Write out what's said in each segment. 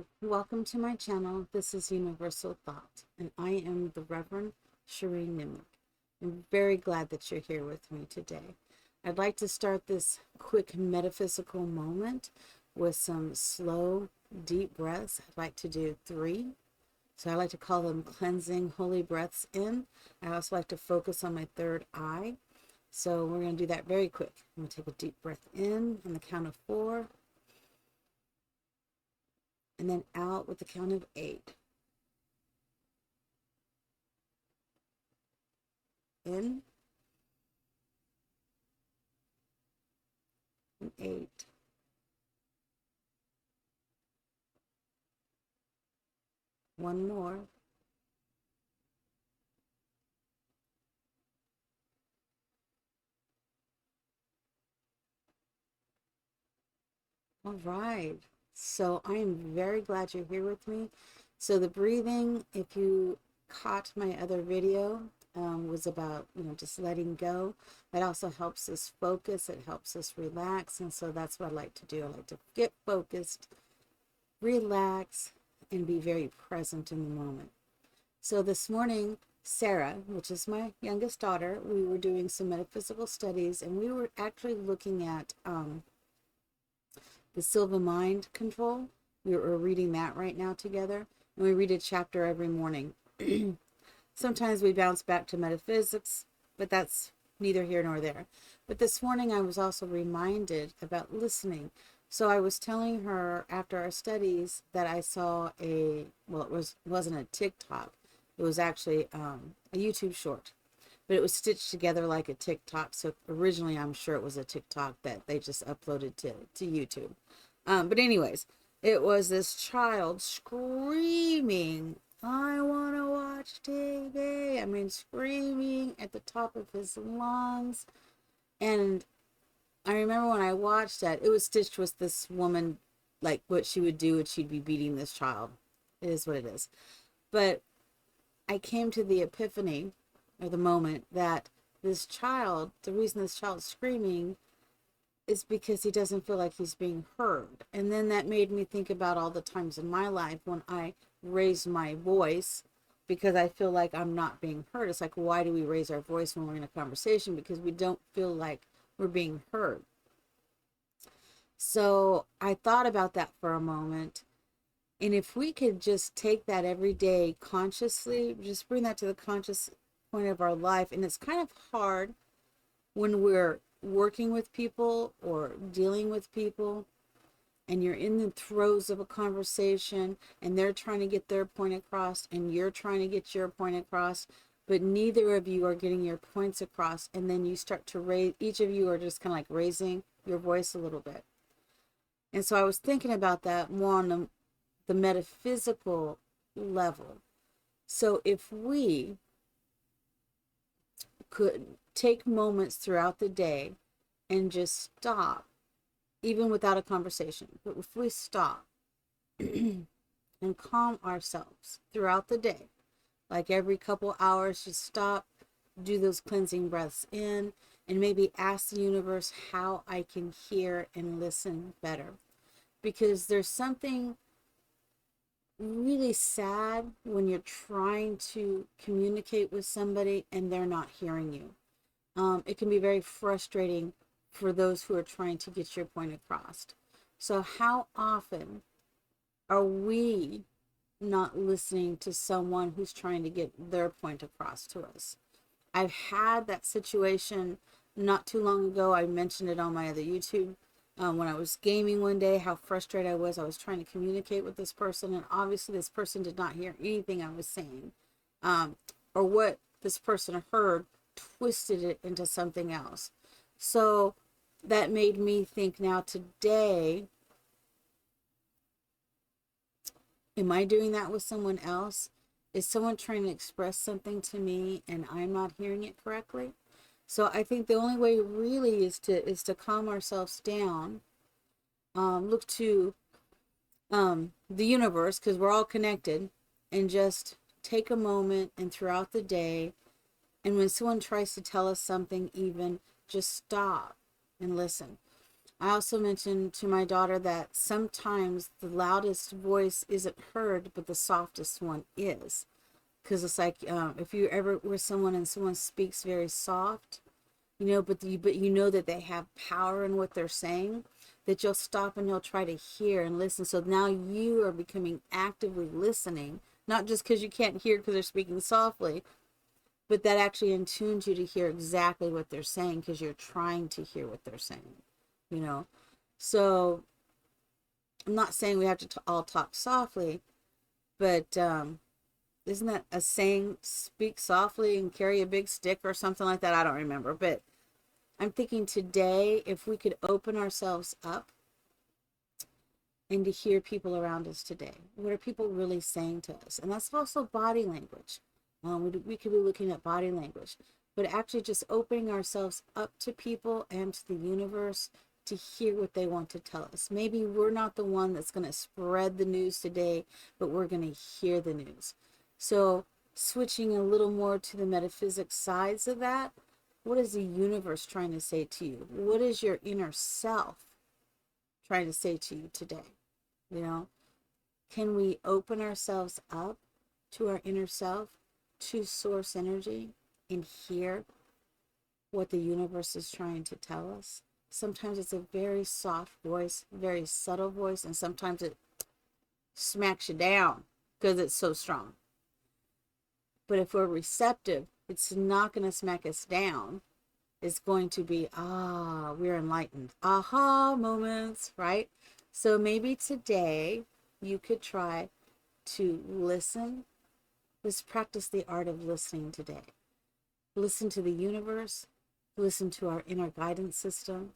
Hello, welcome to my channel. This is Universal Thought, and I am the Reverend Shireen Nimnik. I'm very glad that you're here with me today. I'd like to start this quick metaphysical moment with some slow, deep breaths. I'd like to do 3. So I like to call them cleansing holy breaths in. I also like to focus on my third eye. So we're going to do that very quick. I'm going to take a deep breath in on the count of 4. And then out with the count of 8. In and 8. One more. All right. So I am very glad you're here with me. So the breathing, if you caught my other video, was about, just letting go. That also helps us focus. It helps us relax. And so that's what I like to do. I like to get focused, relax, and be very present in the moment. So this morning, Sarah, which is my youngest daughter, we were doing some metaphysical studies, and we were actually looking at the Silva Mind Control. We were reading that right now together, and we read a chapter every morning. Sometimes we bounce back to metaphysics, but that's neither here nor there. But this morning I was also reminded about listening. So I was telling her after our studies that I saw wasn't a TikTok. It was actually a YouTube short, but it was stitched together like a TikTok. So originally I'm sure it was a TikTok that they just uploaded to YouTube. But anyways, it was this child screaming, "I want to watch TV." I mean, screaming at the top of his lungs. And I remember when I watched that, it was stitched with this woman, like what she would do, and she'd be beating this child. It is what it is. But I came to the epiphany, or the moment, that this child, the reason this child's screaming is because he doesn't feel like he's being heard. And then that made me think about all the times in my life when I raised my voice because I feel like I'm not being heard. It's like, why do we raise our voice when we're in a conversation? Because we don't feel like we're being heard. So I thought about that for a moment. And if we could just take that every day consciously, just bring that to the conscious point of our life. And it's kind of hard when we're working with people or dealing with people and you're in the throes of a conversation and they're trying to get their point across and you're trying to get your point across, but neither of you are getting your points across. And then you start to raise, each of you are just kind of like raising your voice a little bit. And so I was thinking about that more on the metaphysical level. So if we could take moments throughout the day and just stop, even without a conversation, but if we stop and calm ourselves throughout the day, like every couple hours, just stop, do those cleansing breaths in, and maybe ask the universe how I can hear and listen better. Because there's something really sad when you're trying to communicate with somebody and they're not hearing you. It can be very frustrating for those who are trying to get your point across. So how often are we not listening to someone who's trying to get their point across to us? I've had that situation not too long ago. I mentioned it on my other YouTube. When I was gaming one day, how frustrated I was. I was trying to communicate with this person, and obviously this person did not hear anything I was saying. Or what this person heard twisted it into something else. So that made me think, now today, am I doing that with someone else? Is someone trying to express something to me and I'm not hearing it correctly? So I think the only way really is to calm ourselves down, look to the universe, because we're all connected, and just take a moment and throughout the day, and when someone tries to tell us something, even just stop and listen. I also mentioned to my daughter that sometimes the loudest voice isn't heard, but the softest one is. Because it's like if you ever were someone and someone speaks very soft, but you know that they have power in what they're saying, that you'll stop and you'll try to hear and listen. So now you are becoming actively listening, not just because you can't hear because they're speaking softly, but that actually intunes you to hear exactly what they're saying because you're trying to hear what they're saying, you know. So I'm not saying we have to all talk softly, but isn't that a saying, speak softly and carry a big stick or something like that? I don't remember, but I'm thinking today, if we could open ourselves up and to hear people around us today, what are people really saying to us? And that's also body language. We could be looking at body language, but actually just opening ourselves up to people and to the universe to hear what they want to tell us. Maybe we're not the one that's going to spread the news today, but we're going to hear the news. So switching a little more to the metaphysics sides of that, what is the universe trying to say to you? What is your inner self trying to say to you today? You know, can we open ourselves up to our inner self, to source energy, and hear what the universe is trying to tell us? Sometimes it's a very soft voice, very subtle voice, and sometimes it smacks you down because it's so strong. But if we're receptive, it's not going to smack us down. It's going to be, we're enlightened. Aha moments, right? So maybe today you could try to listen. Let's practice the art of listening today. Listen to the universe. Listen to our inner guidance system.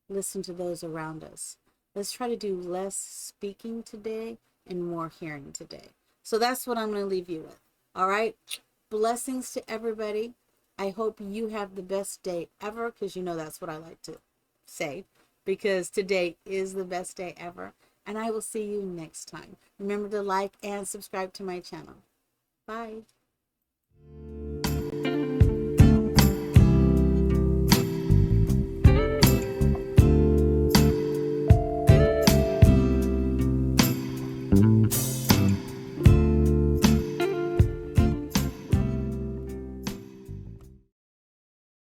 Listen to those around us. Let's try to do less speaking today and more hearing today. So that's what I'm going to leave you with. All right. Blessings to everybody. I hope you have the best day ever, because you know that's what I like to say, because today is the best day ever. And I will see you next time. Remember to like and subscribe to my channel. Bye.